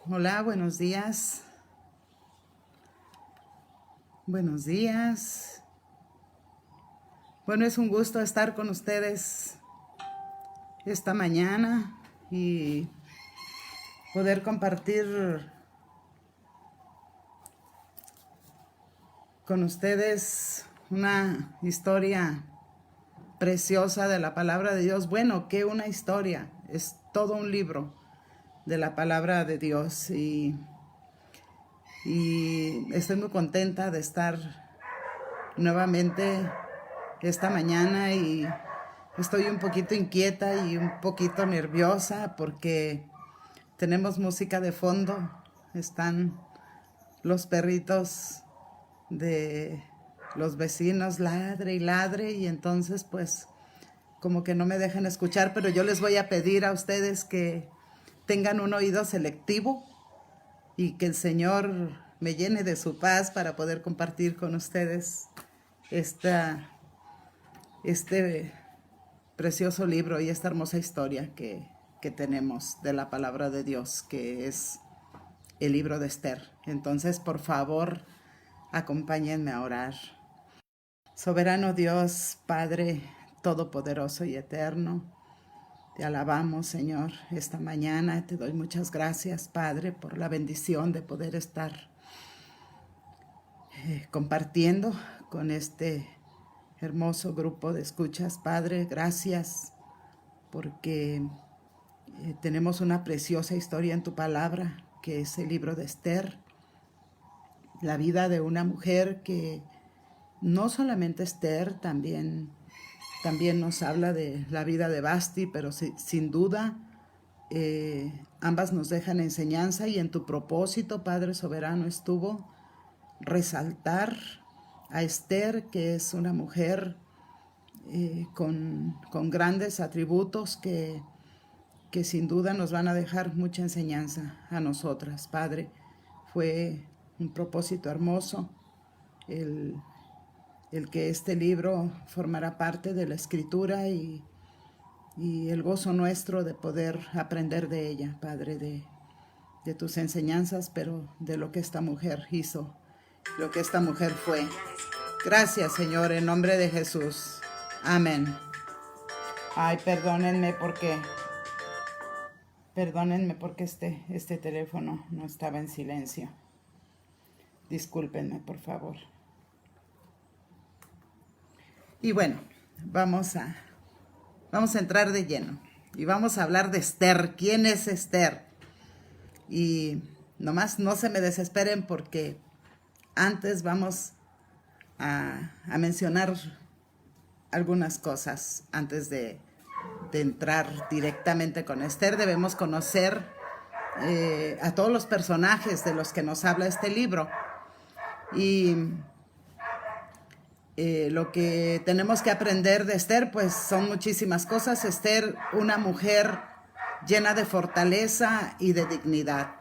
Hola, buenos días. Buenos días. Bueno, es un gusto estar con ustedes esta mañana y poder compartir con ustedes una historia preciosa de la palabra de Dios. Bueno, que una historia, es todo un libro de la palabra de Dios y estoy muy contenta de estar nuevamente esta mañana y estoy un poquito inquieta y un poquito nerviosa porque tenemos música de fondo. Están los perritos de los vecinos ladre y ladre y entonces pues como que no me dejan escuchar, pero yo les voy a pedir a ustedes que tengan un oído selectivo y que el Señor me llene de su paz para poder compartir con ustedes este precioso libro y esta hermosa historia que tenemos de la palabra de Dios, que es el libro de Esther. Entonces, por favor, acompáñenme a orar. Soberano Dios, Padre Todopoderoso y Eterno, te alabamos, Señor, esta mañana. Te doy muchas gracias, Padre, por la bendición de poder estar compartiendo con este hermoso grupo de escuchas. Padre, gracias porque tenemos una preciosa historia en tu palabra, que es el libro de Esther, la vida de una mujer que no solamente Esther, también nos habla de la vida de Basti, pero sin duda ambas nos dejan enseñanza y en tu propósito, Padre Soberano, estuvo resaltar a Esther, que es una mujer con grandes atributos que sin duda nos van a dejar mucha enseñanza a nosotras, Padre. Fue un propósito hermoso el que este libro formará parte de la escritura y el gozo nuestro de poder aprender de ella, Padre, de tus enseñanzas, pero de lo que esta mujer hizo, lo que esta mujer fue. Gracias, Señor, en nombre de Jesús. Amén. Ay, perdónenme porque este teléfono no estaba en silencio. Discúlpenme, por favor. Y bueno, vamos a entrar de lleno. Y vamos a hablar de Esther. ¿Quién es Esther? Y nomás no se me desesperen porque antes vamos a mencionar algunas cosas. Antes de entrar directamente con Esther, debemos conocer a todos los personajes de los que nos habla este libro. Y lo que tenemos que aprender de Esther, pues son muchísimas cosas. Esther, una mujer llena de fortaleza y de dignidad.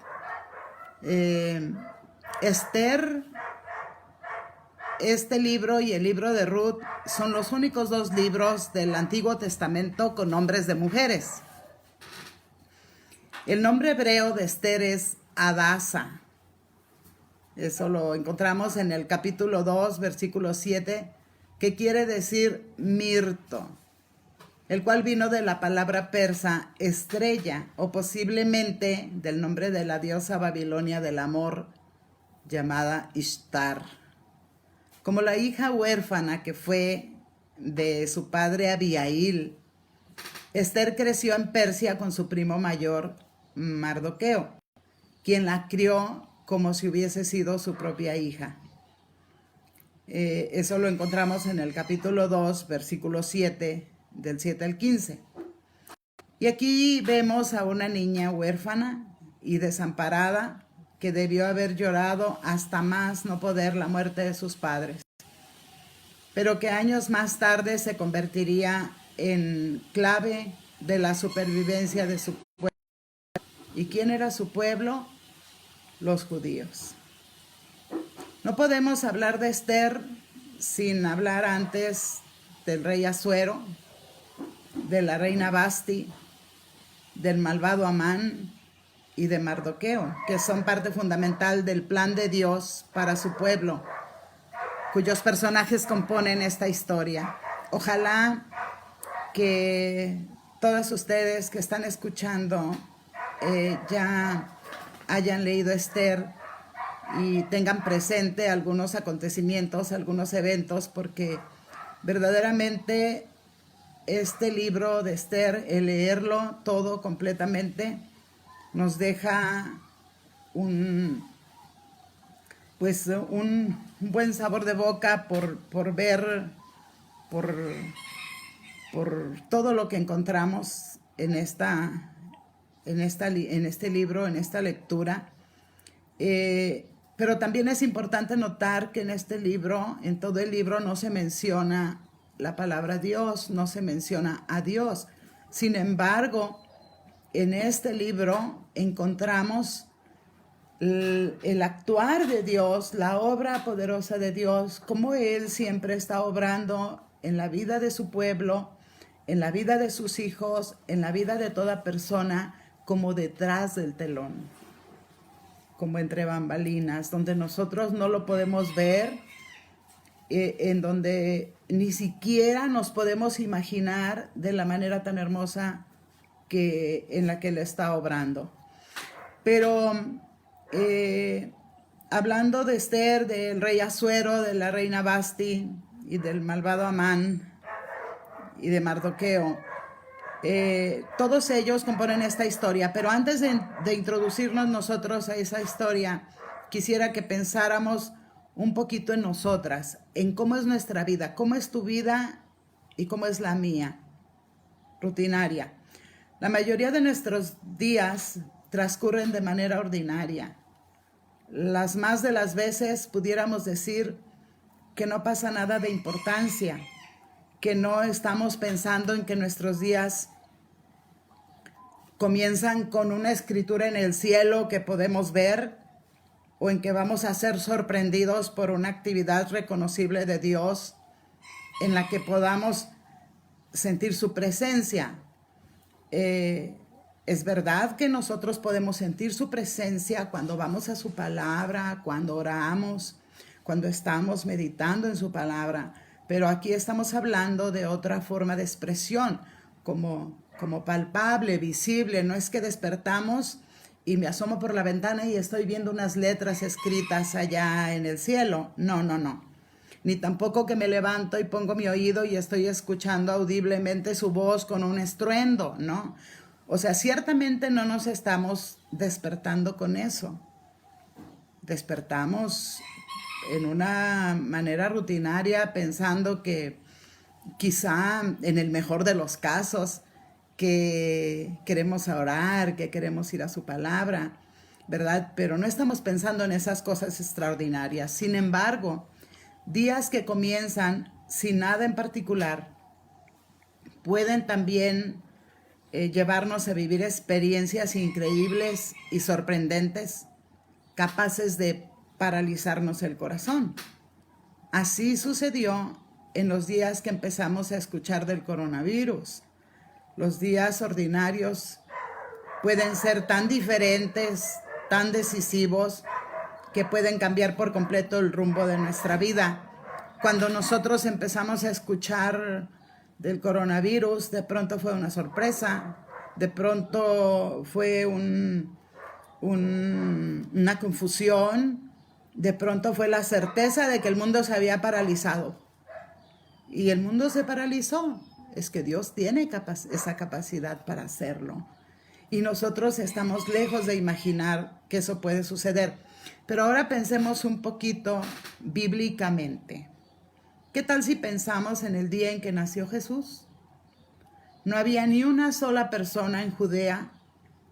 Esther, este libro y el libro de Ruth son los únicos dos libros del Antiguo Testamento con nombres de mujeres. El nombre hebreo de Esther es Adasa. Eso lo encontramos en el capítulo 2, versículo 7, que quiere decir mirto, el cual vino de la palabra persa estrella, o posiblemente del nombre de la diosa babilonia del amor, llamada Ishtar. Como la hija huérfana que fue de su padre Abihail, Esther creció en Persia con su primo mayor, Mardoqueo, quien la crió como si hubiese sido su propia hija. Eso lo encontramos en el capítulo 2, versículo 7, del 7 al 15. Y aquí vemos a una niña huérfana y desamparada que debió haber llorado hasta más no poder la muerte de sus padres, pero que años más tarde se convertiría en clave de la supervivencia de su pueblo. ¿Y quién era su pueblo? Los judíos. No podemos hablar de Esther sin hablar antes del rey Asuero, de la reina Basti, del malvado Amán y de Mardoqueo, que son parte fundamental del plan de Dios para su pueblo, cuyos personajes componen esta historia. Ojalá que todos ustedes que están escuchando ya hayan leído Esther y tengan presente algunos acontecimientos, algunos eventos, porque verdaderamente este libro de Esther, el leerlo todo completamente, nos deja un buen sabor de boca por ver, por todo lo que encontramos en este libro, en esta lectura. Pero también es importante notar que en este libro, en todo el libro, no se menciona la palabra Dios, no se menciona a Dios. Sin embargo, en este libro encontramos el actuar de Dios, la obra poderosa de Dios, cómo Él siempre está obrando en la vida de su pueblo, en la vida de sus hijos, en la vida de toda persona, como detrás del telón, como entre bambalinas, donde nosotros no lo podemos ver, en donde ni siquiera nos podemos imaginar de la manera tan hermosa en la que Él está obrando. Pero hablando de Esther, del rey Asuero, de la reina Basti y del malvado Amán y de Mardoqueo, todos ellos componen esta historia. Pero antes de introducirnos nosotros a esa historia, quisiera que pensáramos un poquito en nosotras, en cómo es nuestra vida, cómo es tu vida y cómo es la mía, rutinaria. La mayoría de nuestros días transcurren de manera ordinaria. Las más de las veces pudiéramos decir que no pasa nada de importancia, que no estamos pensando en que nuestros días comienzan con una escritura en el cielo que podemos ver, o en que vamos a ser sorprendidos por una actividad reconocible de Dios en la que podamos sentir su presencia. Es verdad que nosotros podemos sentir su presencia cuando vamos a su palabra, cuando oramos, cuando estamos meditando en su palabra, pero aquí estamos hablando de otra forma de expresión, como palpable, visible. No es que despertamos y me asomo por la ventana y estoy viendo unas letras escritas allá en el cielo. No. Ni tampoco que me levanto y pongo mi oído y estoy escuchando audiblemente su voz con un estruendo, ¿no? O sea, ciertamente no nos estamos despertando con eso. Despertamos en una manera rutinaria pensando que quizá en el mejor de los casos que queremos orar, que queremos ir a su palabra, ¿verdad? Pero no estamos pensando en esas cosas extraordinarias. Sin embargo, días que comienzan sin nada en particular pueden también llevarnos a vivir experiencias increíbles y sorprendentes, capaces de paralizarnos el corazón. Así sucedió en los días que empezamos a escuchar del coronavirus. Los días ordinarios pueden ser tan diferentes, tan decisivos, que pueden cambiar por completo el rumbo de nuestra vida. Cuando nosotros empezamos a escuchar del coronavirus, de pronto fue una sorpresa, de pronto fue una confusión, de pronto fue la certeza de que el mundo se había paralizado. Y el mundo se paralizó. Es que Dios tiene esa capacidad para hacerlo. Y nosotros estamos lejos de imaginar que eso puede suceder. Pero ahora pensemos un poquito bíblicamente. ¿Qué tal si pensamos en el día en que nació Jesús? No había ni una sola persona en Judea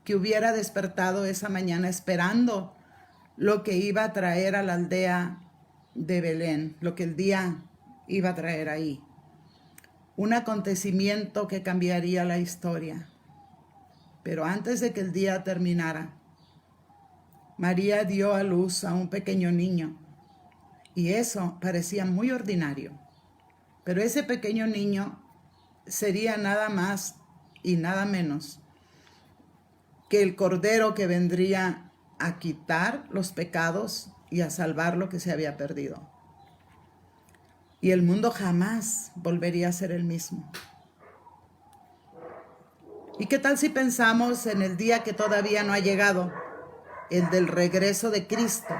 que hubiera despertado esa mañana esperando lo que iba a traer a la aldea de Belén, lo que el día iba a traer ahí. Un acontecimiento que cambiaría la historia. Pero antes de que el día terminara, María dio a luz a un pequeño niño, y eso parecía muy ordinario. Pero ese pequeño niño sería nada más y nada menos que el Cordero que vendría a quitar los pecados y a salvar lo que se había perdido. Y el mundo jamás volvería a ser el mismo. ¿Y qué tal si pensamos en el día que todavía no ha llegado, el del regreso de Cristo?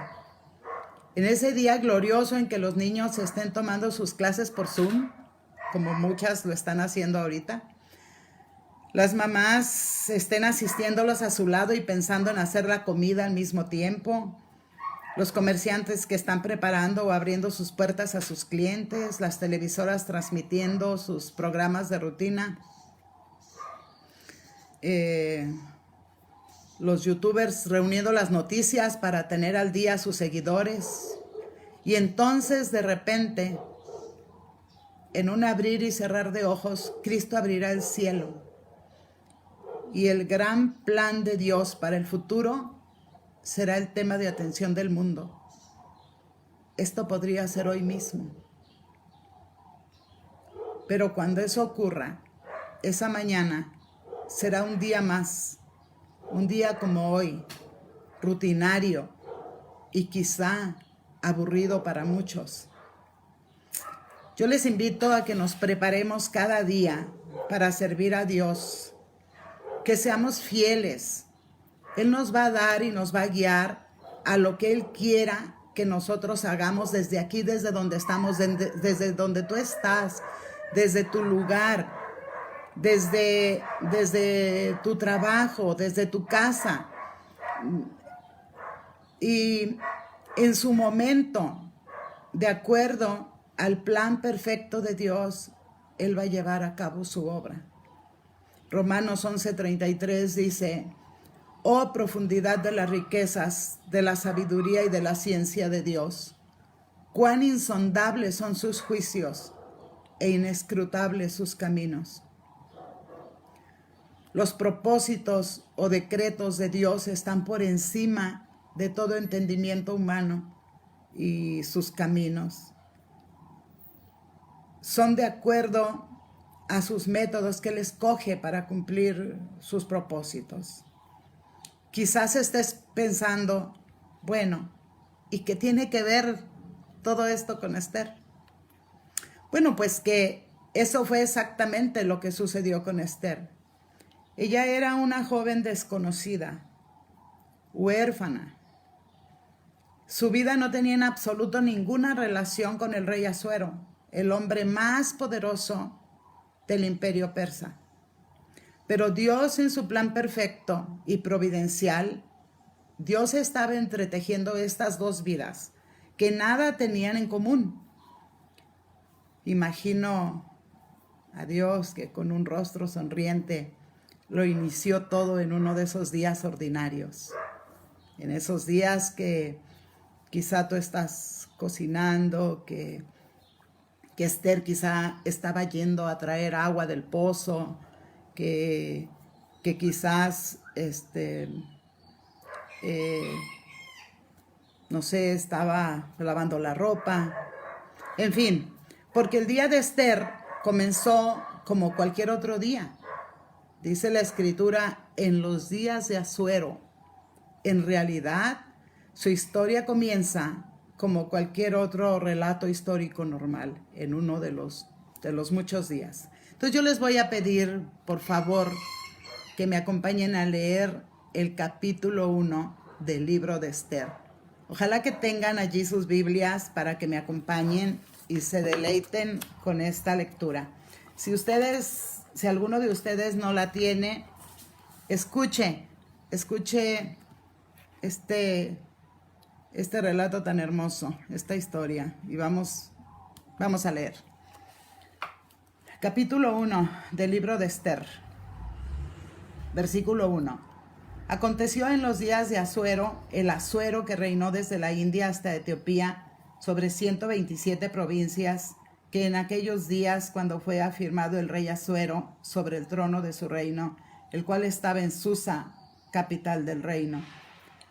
En ese día glorioso en que los niños estén tomando sus clases por Zoom, como muchas lo están haciendo ahorita. Las mamás estén asistiéndolos a su lado y pensando en hacer la comida al mismo tiempo. Los comerciantes que están preparando o abriendo sus puertas a sus clientes. Las televisoras transmitiendo sus programas de rutina. Los youtubers reuniendo las noticias para tener al día a sus seguidores. Y entonces de repente, en un abrir y cerrar de ojos, Cristo abrirá el cielo. Y el gran plan de Dios para el futuro será el tema de atención del mundo. Esto podría ser hoy mismo. Pero cuando eso ocurra, esa mañana será un día más, un día como hoy, rutinario y quizá aburrido para muchos. Yo les invito a que nos preparemos cada día para servir a Dios, que seamos fieles. Él nos va a dar y nos va a guiar a lo que Él quiera que nosotros hagamos desde aquí, desde donde estamos, desde donde tú estás, desde tu lugar, desde tu trabajo, desde tu casa. Y en su momento, de acuerdo al plan perfecto de Dios, Él va a llevar a cabo su obra. Romanos 11:33 dice: oh profundidad de las riquezas, de la sabiduría y de la ciencia de Dios. Cuán insondables son sus juicios e inescrutables sus caminos. Los propósitos o decretos de Dios están por encima de todo entendimiento humano y sus caminos. Son de acuerdo a sus métodos que Él escoge para cumplir sus propósitos. Quizás estés pensando, bueno, ¿y qué tiene que ver todo esto con Esther? Bueno, pues que eso fue exactamente lo que sucedió con Esther. Ella era una joven desconocida, huérfana. Su vida no tenía en absoluto ninguna relación con el rey Asuero, el hombre más poderoso del imperio persa. Pero Dios, en su plan perfecto y providencial, Dios estaba entretejiendo estas dos vidas que nada tenían en común. Imagino a Dios que con un rostro sonriente lo inició todo en uno de esos días ordinarios. En esos días que quizá tú estás cocinando, que Esther quizá estaba yendo a traer agua del pozo, que quizás, no sé, estaba lavando la ropa. En fin, porque el día de Esther comenzó como cualquier otro día. Dice la Escritura, en los días de Asuero. En realidad, su historia comienza como cualquier otro relato histórico normal, en uno de los muchos días. Entonces yo les voy a pedir, por favor, que me acompañen a leer el capítulo 1 del libro de Esther. Ojalá que tengan allí sus Biblias para que me acompañen y se deleiten con esta lectura. Si alguno de ustedes no la tiene, escuche este relato tan hermoso, esta historia, y vamos a leer. Capítulo 1 del libro de Esther, versículo 1. Aconteció en los días de Asuero, el Asuero que reinó desde la India hasta Etiopía sobre 127 provincias, que en aquellos días, cuando fue afirmado el rey Asuero sobre el trono de su reino, el cual estaba en Susa, capital del reino.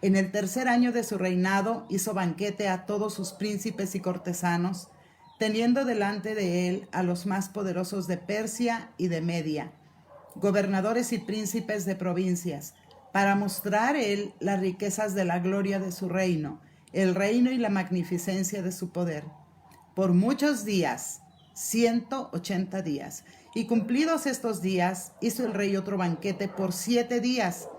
En el tercer año de su reinado hizo banquete a todos sus príncipes y cortesanos, teniendo delante de él a los más poderosos de Persia y de Media, gobernadores y príncipes de provincias, para mostrar él las riquezas de la gloria de su reino, el reino y la magnificencia de su poder. Por muchos días, 180 días, y cumplidos estos días, hizo el rey otro banquete por 7 días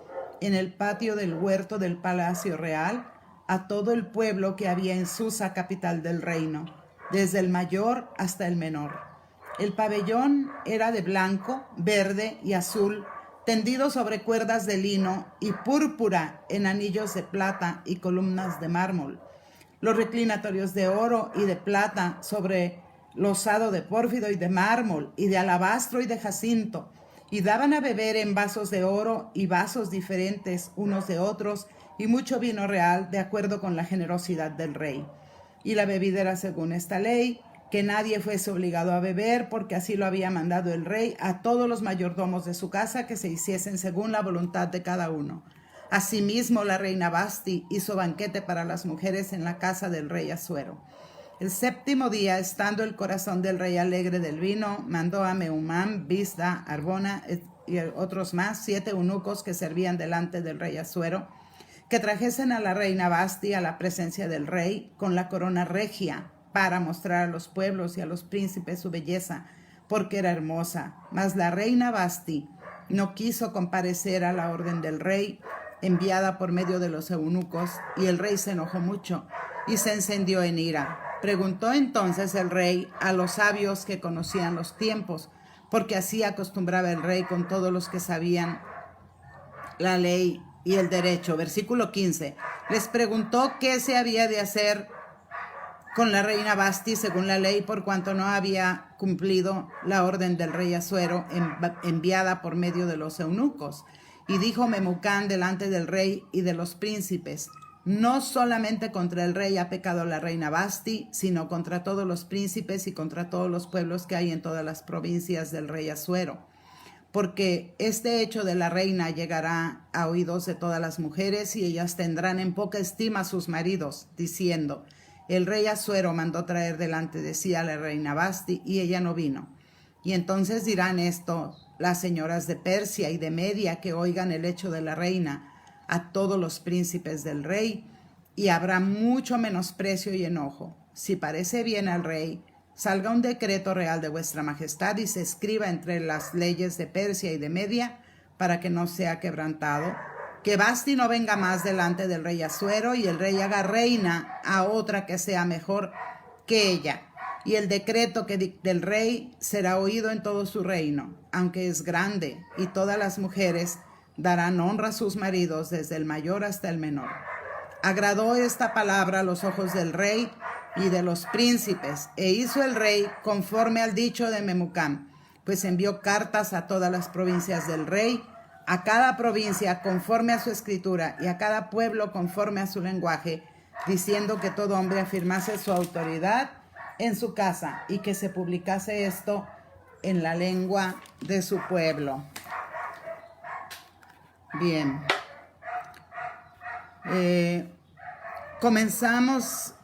en el patio del huerto del palacio real a todo el pueblo que había en Susa, capital del reino, desde el mayor hasta el menor. El pabellón era de blanco, verde y azul, tendido sobre cuerdas de lino y púrpura en anillos de plata y columnas de mármol. Los reclinatorios de oro y de plata sobre losado de pórfido y de mármol y de alabastro y de jacinto, y daban a beber en vasos de oro y vasos diferentes unos de otros, y mucho vino real de acuerdo con la generosidad del rey. Y la bebida era según esta ley, que nadie fuese obligado a beber, porque así lo había mandado el rey a todos los mayordomos de su casa, que se hiciesen según la voluntad de cada uno. Asimismo, la reina Vasti hizo banquete para las mujeres en la casa del rey Asuero. El 7º día, estando el corazón del rey alegre del vino, mandó a Mehumán, Bizda, Arbona y otros más, 7 eunucos que servían delante del rey Asuero, que trajesen a la reina Vasti a la presencia del rey con la corona regia, para mostrar a los pueblos y a los príncipes su belleza, porque era hermosa. Mas la reina Vasti no quiso comparecer a la orden del rey, enviada por medio de los eunucos, y el rey se enojó mucho y se encendió en ira. Preguntó entonces el rey a los sabios que conocían los tiempos, porque así acostumbraba el rey con todos los que sabían la ley y el derecho. Versículo 15. Les preguntó qué se había de hacer con la reina Vasti según la ley, por cuanto no había cumplido la orden del rey Asuero enviada por medio de los eunucos. Y dijo Memucán delante del rey y de los príncipes: no solamente contra el rey ha pecado la reina Vasti, sino contra todos los príncipes y contra todos los pueblos que hay en todas las provincias del rey Asuero. Porque este hecho de la reina llegará a oídos de todas las mujeres, y ellas tendrán en poca estima a sus maridos, diciendo: el rey Asuero mandó traer delante de sí a la reina Vasti, y ella no vino. Y entonces dirán esto las señoras de Persia y de Media, que oigan el hecho de la reina, a todos los príncipes del rey, y habrá mucho menosprecio y enojo. Si parece bien al rey, salga un decreto real de vuestra majestad y se escriba entre las leyes de Persia y de Media, para que no sea quebrantado, que Vasti no venga más delante del rey Asuero, y el rey haga reina a otra que sea mejor que ella. Y el decreto del rey será oído en todo su reino, aunque es grande, y todas las mujeres darán honra a sus maridos, desde el mayor hasta el menor. Agradó esta palabra a los ojos del rey y de los príncipes, e hizo el rey conforme al dicho de Memucán, pues envió cartas a todas las provincias del rey, a cada provincia conforme a su escritura y a cada pueblo conforme a su lenguaje, diciendo que todo hombre afirmase su autoridad en su casa y que se publicase esto en la lengua de su pueblo. Bien. Comenzamos,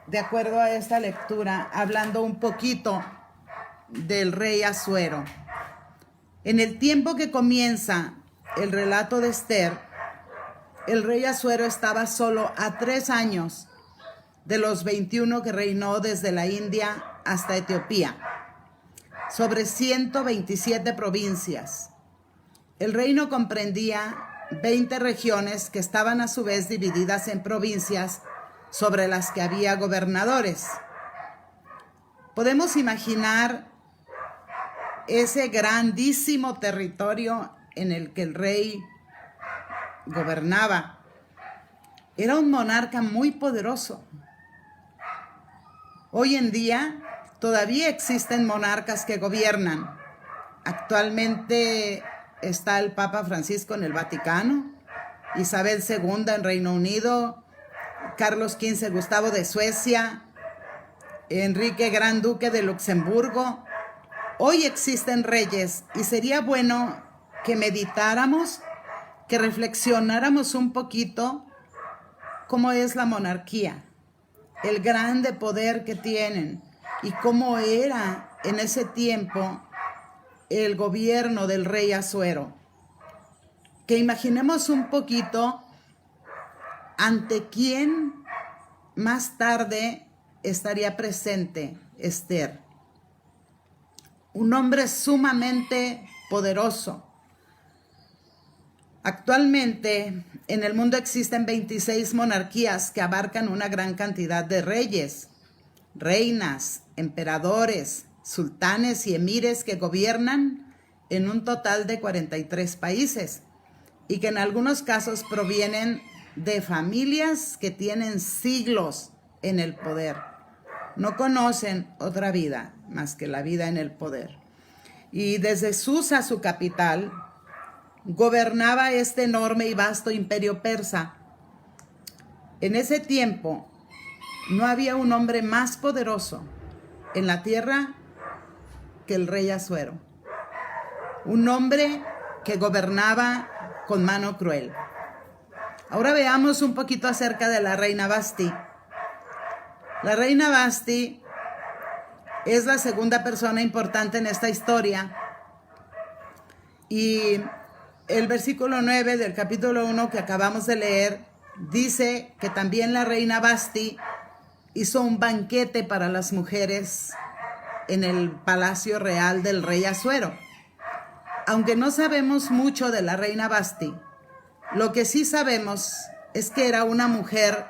de acuerdo a esta lectura, hablando un poquito del rey Asuero. En el tiempo que comienza el relato de Esther, el rey Asuero estaba solo a 3 años de los 21 que reinó desde la India hasta Etiopía, sobre 127 provincias. El reino comprendía 20 regiones que estaban a su vez divididas en provincias sobre las que había gobernadores. Podemos imaginar ese grandísimo territorio en el que el rey gobernaba. Era un monarca muy poderoso. Hoy en día todavía existen monarcas que gobiernan. Actualmente está el Papa Francisco en el Vaticano, Isabel II en Reino Unido, Carlos XV Gustavo de Suecia, Enrique Gran Duque de Luxemburgo. Hoy existen reyes, y sería bueno que meditáramos, que reflexionáramos un poquito cómo es la monarquía, el grande poder que tienen y cómo era en ese tiempo el gobierno del rey Asuero, que imaginemos un poquito ante quién más tarde estaría presente Ester. Un hombre sumamente poderoso. Actualmente en el mundo existen 26 monarquías que abarcan una gran cantidad de reyes, reinas, emperadores, sultanes y emires que gobiernan en un total de 43 países y que en algunos casos provienen de familias que tienen siglos en el poder. No conocen otra vida más que la vida en el poder. Y desde Susa, su capital, gobernaba este enorme y vasto imperio persa. En ese tiempo no había un hombre más poderoso en la tierra que el rey Asuero. Un hombre que gobernaba con mano cruel. Ahora veamos un poquito acerca de la reina Vasti. La reina Vasti es la segunda persona importante en esta historia. Y el versículo 9 del capítulo 1 que acabamos de leer dice que también la reina Vasti hizo un banquete para las mujeres en el palacio real del rey Asuero. Aunque no sabemos mucho de la reina Vasti, lo que sí sabemos es que era una mujer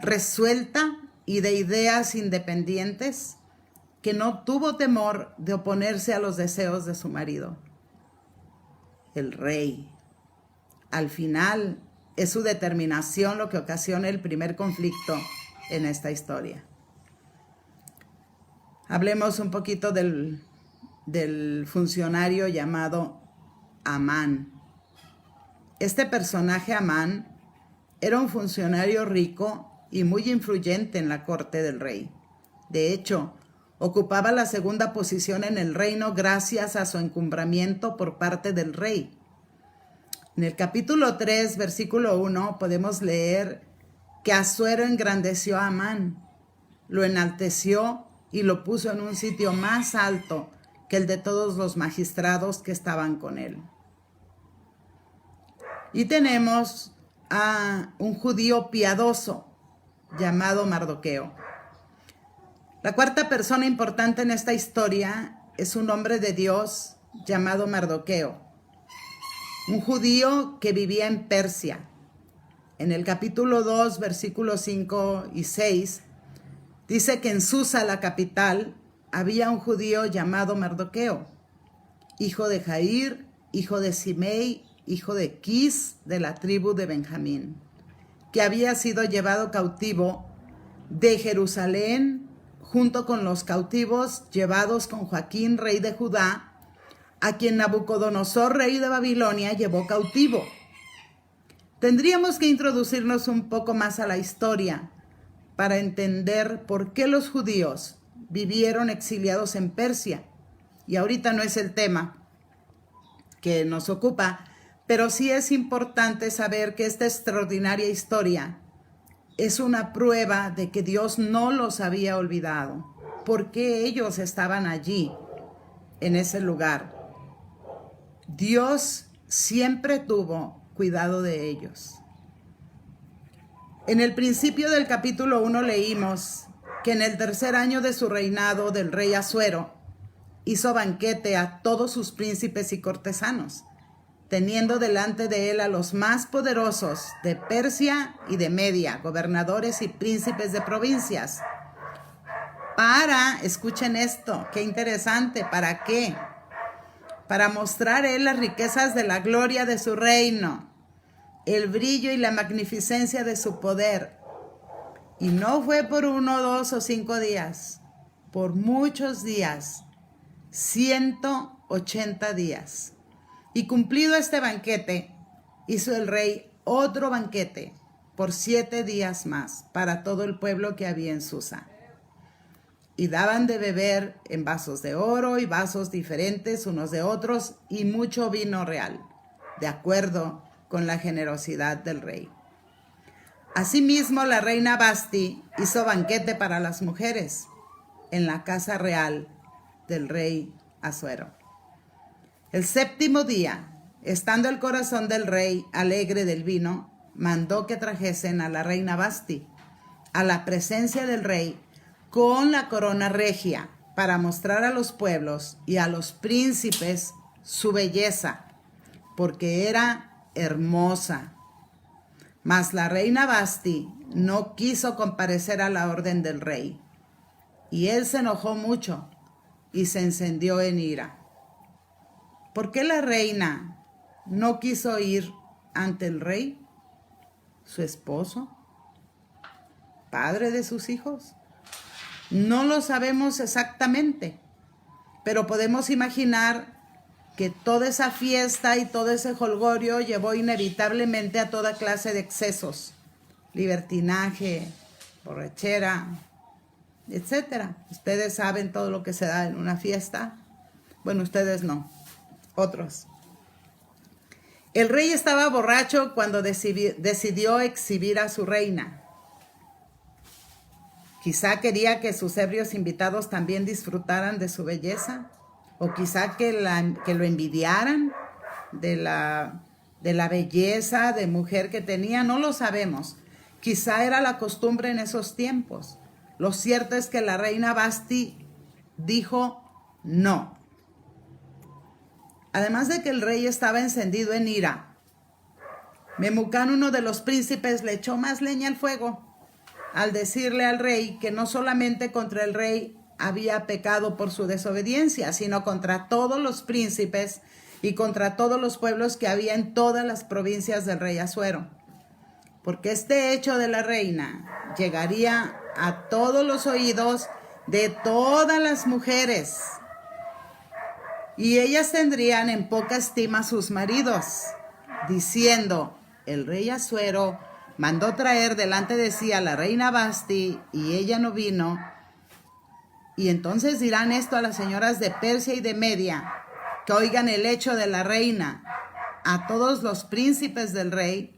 resuelta y de ideas independientes que no tuvo temor de oponerse a los deseos de su marido, el rey. Al final es su determinación lo que ocasiona el primer conflicto en esta historia. Hablemos un poquito del funcionario llamado Amán. Este personaje, Amán, era un funcionario rico y muy influyente en la corte del rey. De hecho, ocupaba la segunda posición en el reino gracias a su encumbramiento por parte del rey. En el capítulo 3, versículo 1, podemos leer que Asuero engrandeció a Amán, lo enalteció y lo puso en un sitio más alto que el de todos los magistrados que estaban con él. Y tenemos a un judío piadoso llamado Mardoqueo. La cuarta persona importante en esta historia es un hombre de Dios llamado Mardoqueo, un judío que vivía en Persia. En el capítulo 2, versículos 5 y 6, dice que en Susa, la capital, había un judío llamado Mardoqueo, hijo de Jair, hijo de Simei, hijo de Quis, de la tribu de Benjamín, que había sido llevado cautivo de Jerusalén junto con los cautivos llevados con Joaquín, rey de Judá, a quien Nabucodonosor, rey de Babilonia, llevó cautivo. Tendríamos que introducirnos un poco más a la historia para entender por qué los judíos vivieron exiliados en Persia. Y ahorita no es el tema que nos ocupa, pero sí es importante saber que esta extraordinaria historia es una prueba de que Dios no los había olvidado, porque ellos estaban allí, en ese lugar. Dios siempre tuvo cuidado de ellos. En el principio del capítulo 1 leímos que en el tercer año de su reinado del rey Asuero hizo banquete a todos sus príncipes y cortesanos, teniendo delante de él a los más poderosos de Persia y de Media, gobernadores y príncipes de provincias. Escuchen esto, qué interesante, ¿para qué? Para mostrar él las riquezas de la gloria de su reino, el brillo y la magnificencia de su poder. Y no fue por 1, 2 o 5 días, por muchos días, 180 días. Y cumplido este banquete, hizo el rey otro banquete por 7 días más para todo el pueblo que había en Susa. Y daban de beber en vasos de oro y vasos diferentes unos de otros y mucho vino real, de acuerdo con la generosidad del rey. Asimismo, la reina Vasti hizo banquete para las mujeres en la casa real del rey Asuero. El séptimo día, estando el corazón del rey alegre del vino, mandó que trajesen a la reina Vasti a la presencia del rey con la corona regia, para mostrar a los pueblos y a los príncipes su belleza, porque era hermosa. Mas la reina Vasti no quiso comparecer a la orden del rey, y él se enojó mucho y se encendió en ira. ¿Por qué la reina no quiso ir ante el rey, su esposo, padre de sus hijos? No lo sabemos exactamente, pero podemos imaginar que toda esa fiesta y todo ese jolgorio llevó inevitablemente a toda clase de excesos, libertinaje, borrachera, etcétera. Ustedes saben todo lo que se da en una fiesta. Bueno, ustedes no, otros. El rey estaba borracho cuando decidió exhibir a su reina. Quizá quería que sus ebrios invitados también disfrutaran de su belleza, o quizá que lo envidiaran de la belleza de mujer que tenía, no lo sabemos. Quizá era la costumbre en esos tiempos. Lo cierto es que la reina Vasti dijo no. Además de que el rey estaba encendido en ira, Memucán, uno de los príncipes, le echó más leña al fuego al decirle al rey que no solamente contra el rey había pecado por su desobediencia, sino contra todos los príncipes y contra todos los pueblos que había en todas las provincias del rey Asuero. Porque este hecho de la reina llegaría a todos los oídos de todas las mujeres, y ellas tendrían en poca estima a sus maridos, diciendo: el rey Asuero mandó traer delante de sí a la reina Vasti y ella no vino. Y entonces dirán esto a las señoras de Persia y de Media, que oigan el hecho de la reina, a todos los príncipes del rey,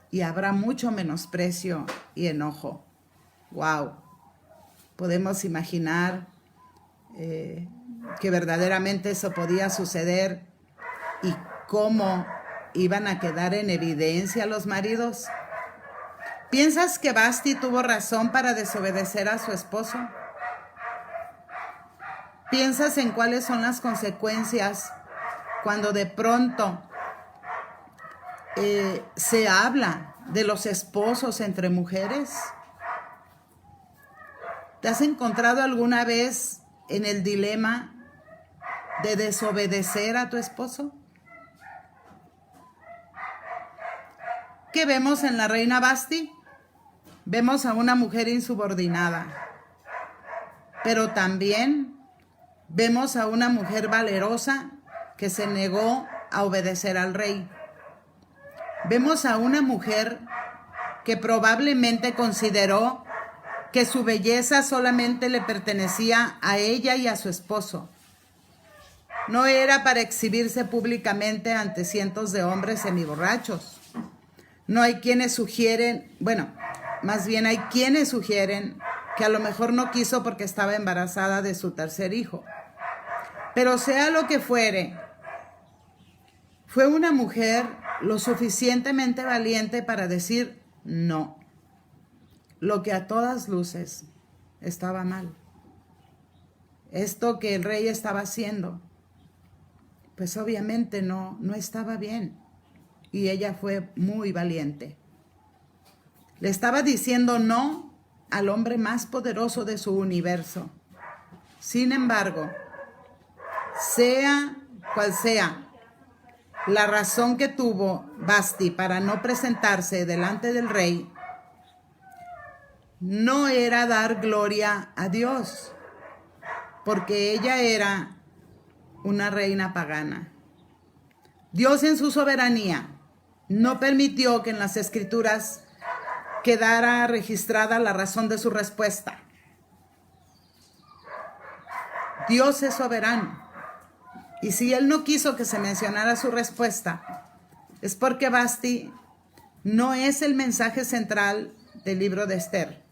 y habrá mucho menosprecio y enojo. ¡Wow! Podemos imaginar que verdaderamente eso podía suceder y cómo iban a quedar en evidencia los maridos. ¿Piensas que Vasti tuvo razón para desobedecer a su esposo? ¿Piensas en cuáles son las consecuencias cuando de pronto se habla de los esposos entre mujeres? ¿Te has encontrado alguna vez en el dilema de desobedecer a tu esposo? ¿Qué vemos en la reina Vasti? Vemos a una mujer insubordinada, pero también vemos a una mujer valerosa que se negó a obedecer al rey. Vemos a una mujer que probablemente consideró que su belleza solamente le pertenecía a ella y a su esposo. No era para exhibirse públicamente ante cientos de hombres semiborrachos. No hay quienes sugieren, más bien hay quienes sugieren que a lo mejor no quiso porque estaba embarazada de su tercer hijo. Pero sea lo que fuere, fue una mujer lo suficientemente valiente para decir no, lo que a todas luces estaba mal. Esto que el rey estaba haciendo, pues obviamente no estaba bien. Y ella fue muy valiente. Le estaba diciendo no al hombre más poderoso de su universo. Sin embargo, sea cual sea la razón que tuvo Vasti para no presentarse delante del rey, no era dar gloria a Dios, porque ella era una reina pagana. Dios, en su soberanía, no permitió que en las Escrituras quedara registrada la razón de su respuesta. Dios es soberano. Y si Él no quiso que se mencionara su respuesta, es porque Vasti no es el mensaje central del libro de Esther.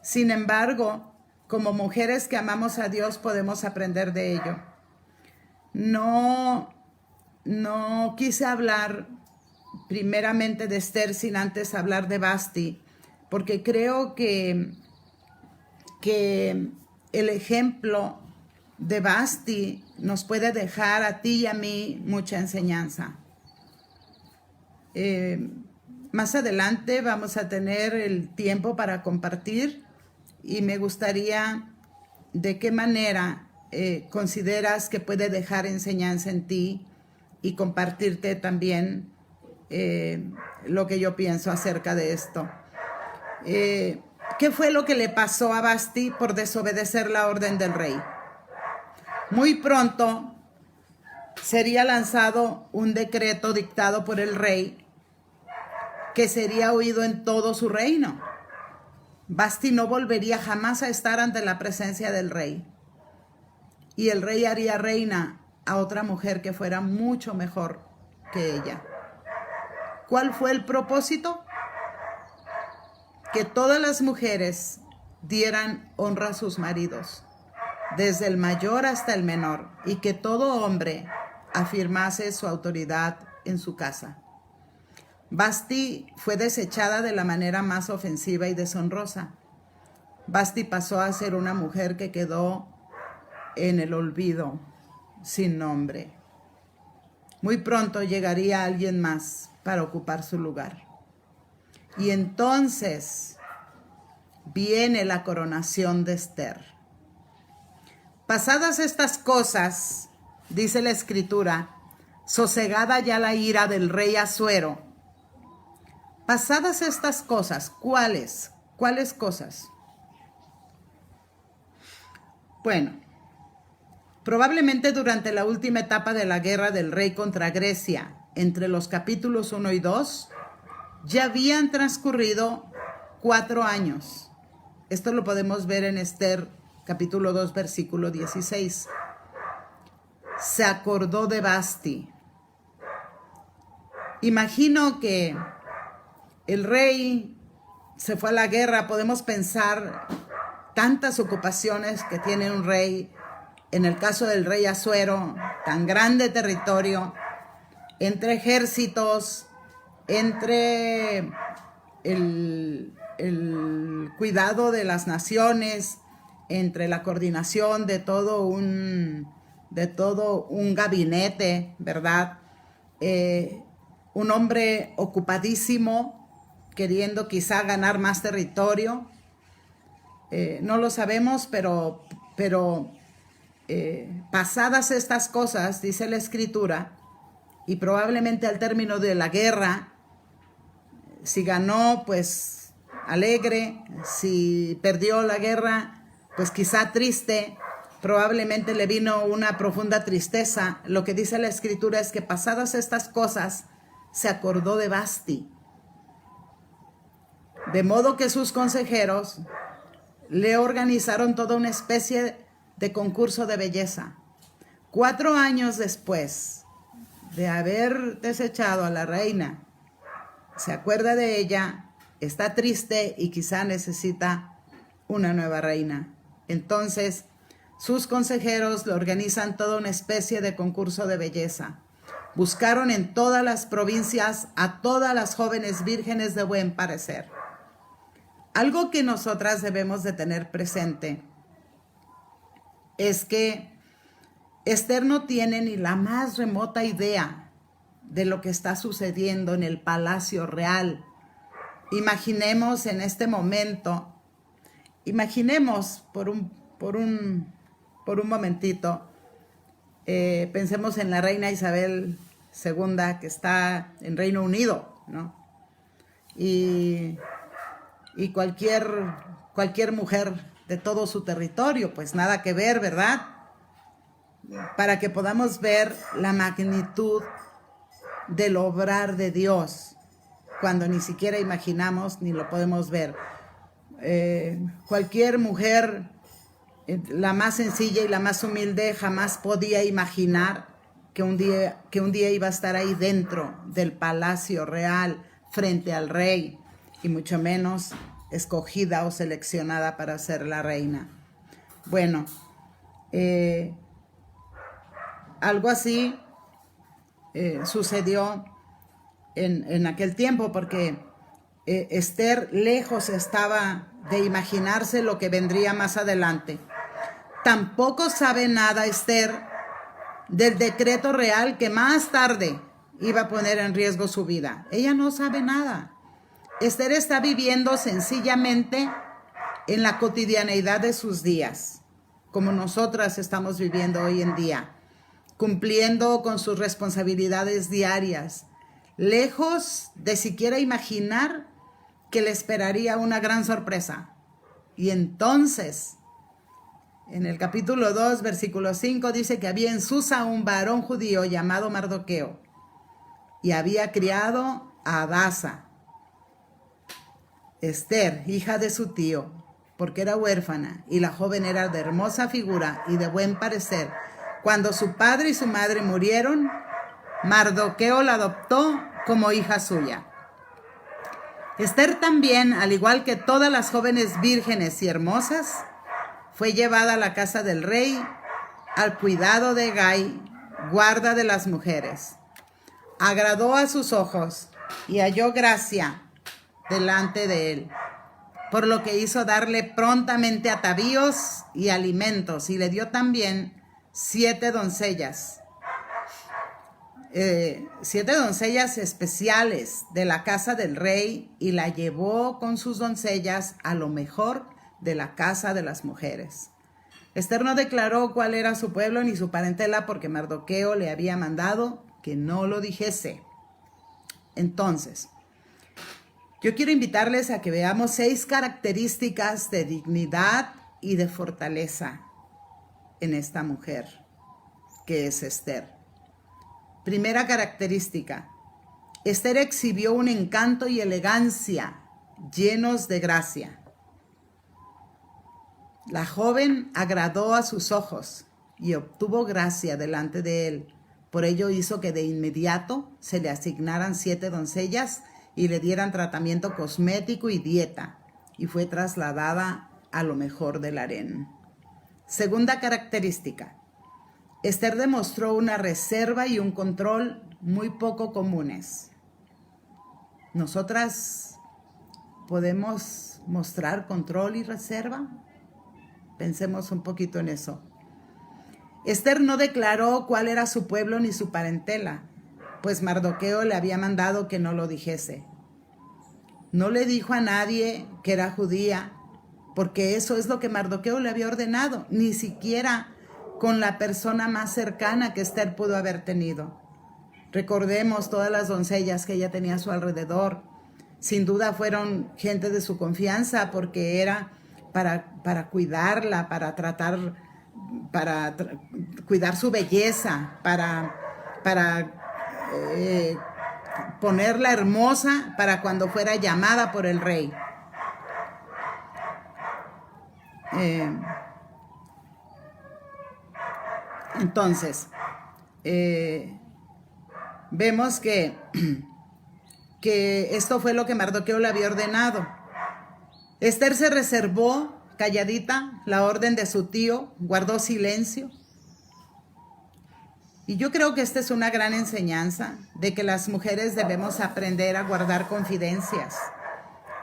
Sin embargo, como mujeres que amamos a Dios, podemos aprender de ello. No no quise hablar primeramente de Esther sin antes hablar de Vasti, porque creo que el ejemplo de Vasti nos puede dejar a ti y a mí mucha enseñanza. Más adelante vamos a tener el tiempo para compartir y me gustaría de qué manera consideras que puede dejar enseñanza en ti y compartirte también lo que yo pienso acerca de esto. ¿Qué fue lo que le pasó a Vasti por desobedecer la orden del rey? Muy pronto sería lanzado un decreto dictado por el rey que sería oído en todo su reino. Vasti no volvería jamás a estar ante la presencia del rey. Y el rey haría reina a otra mujer que fuera mucho mejor que ella. ¿Cuál fue el propósito? Que todas las mujeres dieran honra a sus maridos, desde el mayor hasta el menor, y que todo hombre afirmase su autoridad en su casa. Vasti fue desechada de la manera más ofensiva y deshonrosa. Vasti pasó a ser una mujer que quedó en el olvido, sin nombre. Muy pronto llegaría alguien más para ocupar su lugar. Y entonces viene la coronación de Esther. Pasadas estas cosas, dice la Escritura, sosegada ya la ira del rey Asuero. Pasadas estas cosas, ¿cuáles? ¿Cuáles cosas? Bueno, probablemente durante la última etapa de la guerra del rey contra Grecia, entre los capítulos 1 y 2, ya habían transcurrido 4 años. Esto lo podemos ver en Esther, capítulo 2, versículo 16. Se acordó de Vasti. Imagino que el rey se fue a la guerra. Podemos pensar tantas ocupaciones que tiene un rey. En el caso del rey Asuero, tan grande territorio, entre ejércitos, entre el cuidado de las naciones, entre la coordinación de todo un gabinete, ¿verdad? Un hombre ocupadísimo, queriendo quizá ganar más territorio. No lo sabemos, pero pasadas estas cosas, dice la Escritura, y probablemente al término de la guerra, si ganó, pues alegre; si perdió la guerra, pues quizá triste. Probablemente le vino una profunda tristeza. Lo que dice la Escritura es que pasadas estas cosas, se acordó de Vasti. De modo que sus consejeros le organizaron toda una especie de concurso de belleza. 4 años después de haber desechado a la reina, se acuerda de ella, está triste y quizá necesita una nueva reina. Entonces, sus consejeros le organizan toda una especie de concurso de belleza. Buscaron en todas las provincias a todas las jóvenes vírgenes de buen parecer. Algo que nosotras debemos de tener presente es que Esther no tiene ni la más remota idea de lo que está sucediendo en el palacio real. Imaginemos en este momento, por un momentito, pensemos en la reina Isabel II, que está en Reino Unido, ¿no? Y cualquier mujer de todo su territorio, pues nada que ver, ¿verdad? Para que podamos ver la magnitud del obrar de Dios, cuando ni siquiera imaginamos ni lo podemos ver. Cualquier mujer, la más sencilla y la más humilde, jamás podía imaginar que un día iba a estar ahí dentro del palacio real, frente al rey, y mucho menos escogida o seleccionada para ser la reina. Bueno, algo así sucedió en aquel tiempo, porque Esther lejos estaba de imaginarse lo que vendría más adelante. Tampoco sabe nada Esther del decreto real que más tarde iba a poner en riesgo su vida. Ella no sabe nada. Esther está viviendo sencillamente en la cotidianeidad de sus días, como nosotras estamos viviendo hoy en día, cumpliendo con sus responsabilidades diarias, lejos de siquiera imaginar que le esperaría una gran sorpresa. Y entonces, en el capítulo 2, versículo 5, dice que había en Susa un varón judío llamado Mardoqueo, y había criado a Hadasa, Esther, hija de su tío, porque era huérfana, y la joven era de hermosa figura y de buen parecer. Cuando su padre y su madre murieron, Mardoqueo la adoptó como hija suya. Esther también, al igual que todas las jóvenes vírgenes y hermosas, fue llevada a la casa del rey al cuidado de Hegai, guarda de las mujeres. Agradó a sus ojos y halló gracia delante de él, por lo que hizo darle prontamente atavíos y alimentos, y le dio también 7 doncellas. 7 doncellas especiales de la casa del rey, y la llevó con sus doncellas a lo mejor de la casa de las mujeres. Esther no declaró cuál era su pueblo ni su parentela, porque Mardoqueo le había mandado que no lo dijese. Entonces, yo quiero invitarles a que veamos 6 características de dignidad y de fortaleza en esta mujer, que es Esther. Primera característica: Esther exhibió un encanto y elegancia llenos de gracia. La joven agradó a sus ojos y obtuvo gracia delante de él. Por ello hizo que de inmediato se le asignaran 7 doncellas y le dieran tratamiento cosmético y dieta, y fue trasladada a lo mejor del harén. Segunda característica: Esther demostró una reserva y un control muy poco comunes. ¿Nosotras podemos mostrar control y reserva? Pensemos un poquito en eso. Esther no declaró cuál era su pueblo ni su parentela, pues Mardoqueo le había mandado que no lo dijese. No le dijo a nadie que era judía, porque eso es lo que Mardoqueo le había ordenado, ni siquiera con la persona más cercana que Esther pudo haber tenido. Recordemos todas las doncellas que ella tenía a su alrededor. Sin duda fueron gente de su confianza, porque era para cuidarla, para cuidar su belleza, para ponerla hermosa para cuando fuera llamada por el rey. Entonces, vemos que esto fue lo que Mardoqueo le había ordenado. Esther se reservó, calladita, la orden de su tío, guardó silencio. Y yo creo que esta es una gran enseñanza de que las mujeres debemos aprender a guardar confidencias,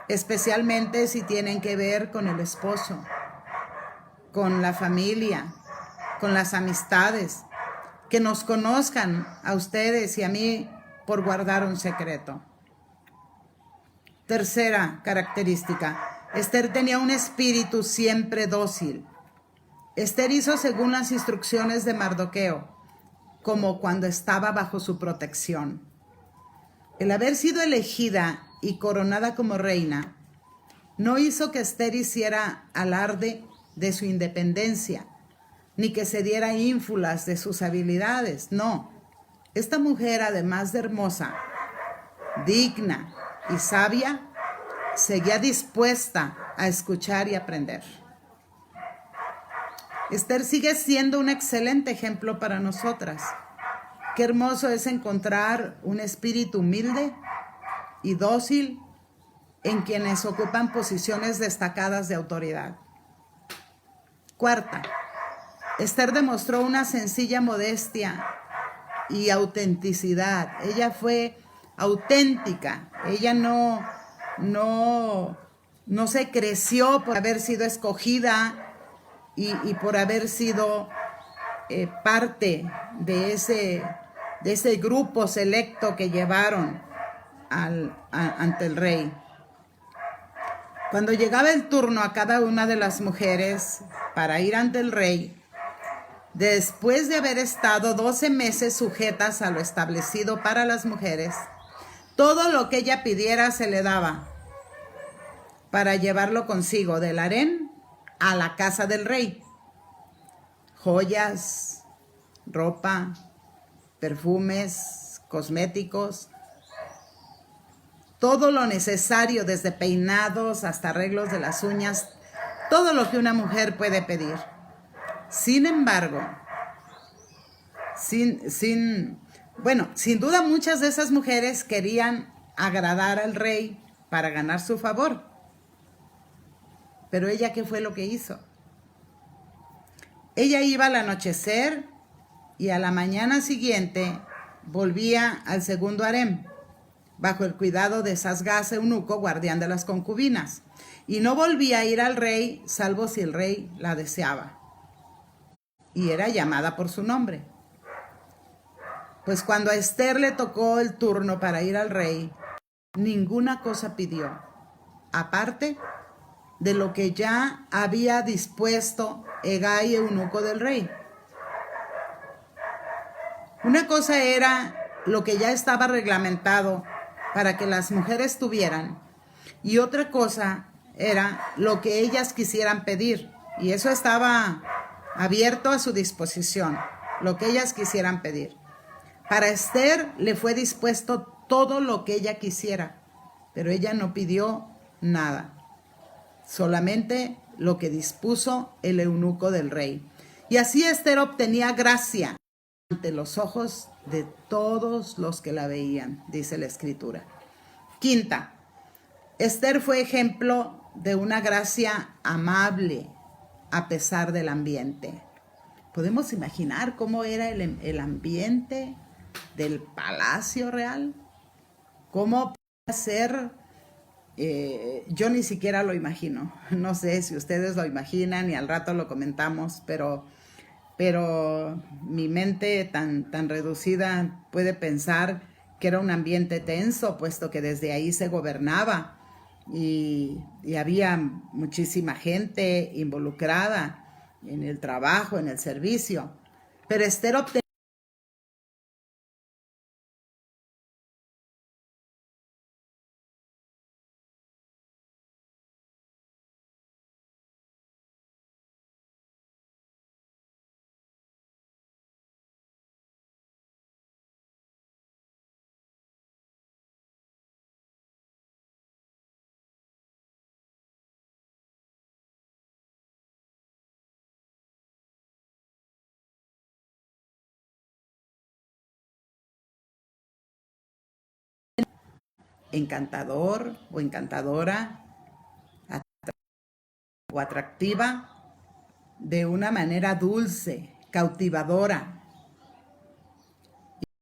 especialmente si tienen que ver con el esposo, con la familia, con las amistades, que nos conozcan a ustedes y a mí por guardar un secreto. Tercera característica: Esther tenía un espíritu siempre dócil. Esther hizo según las instrucciones de Mardoqueo, como cuando estaba bajo su protección. El haber sido elegida y coronada como reina no hizo que Esther hiciera alarde de su independencia, ni que se diera ínfulas de sus habilidades. No, esta mujer, además de hermosa, digna y sabia, seguía dispuesta a escuchar y aprender. Esther sigue siendo un excelente ejemplo para nosotras. Qué hermoso es encontrar un espíritu humilde y dócil en quienes ocupan posiciones destacadas de autoridad. Cuarta, Esther demostró una sencilla modestia y autenticidad. Ella fue auténtica. Ella no se creció por haber sido escogida y por haber sido parte de ese grupo selecto que llevaron ante el rey. Cuando llegaba el turno a cada una de las mujeres para ir ante el rey, después de haber estado 12 meses sujetas a lo establecido para las mujeres, todo lo que ella pidiera se le daba para llevarlo consigo del harén a la casa del rey. Joyas, ropa, perfumes, cosméticos, todo lo necesario, desde peinados hasta arreglos de las uñas, todo lo que una mujer puede pedir. Sin embargo, sin duda muchas de esas mujeres querían agradar al rey para ganar su favor. Pero ella, ¿qué fue lo que hizo? Ella iba al anochecer y a la mañana siguiente volvía al segundo harén, bajo el cuidado de Sasgaz, eunuco, guardián de las concubinas, y no volvía a ir al rey, salvo si el rey la deseaba, y era llamada por su nombre. Pues cuando a Esther le tocó el turno para ir al rey, ninguna cosa pidió, aparte de lo que ya había dispuesto Hegai, eunuco del rey. Una cosa era lo que ya estaba reglamentado para que las mujeres tuvieran, y otra cosa era lo que ellas quisieran pedir, y eso estaba abierto a su disposición, lo que ellas quisieran pedir. Para Esther le fue dispuesto todo lo que ella quisiera, pero ella no pidió nada, solamente lo que dispuso el eunuco del rey. Y así Esther obtenía gracia ante los ojos de todos los que la veían, dice la Escritura. Quinta, Esther fue ejemplo de una gracia amable a pesar del ambiente. ¿Podemos imaginar cómo era el ambiente del palacio real? ¿Cómo podía ser? Yo ni siquiera lo imagino. No sé si ustedes lo imaginan y al rato lo comentamos, pero mi mente tan reducida puede pensar que era un ambiente tenso, puesto que desde ahí se gobernaba y había muchísima gente involucrada en el trabajo, en el servicio. Pero Esther obtenía encantador o encantadora o atractiva de una manera dulce, cautivadora,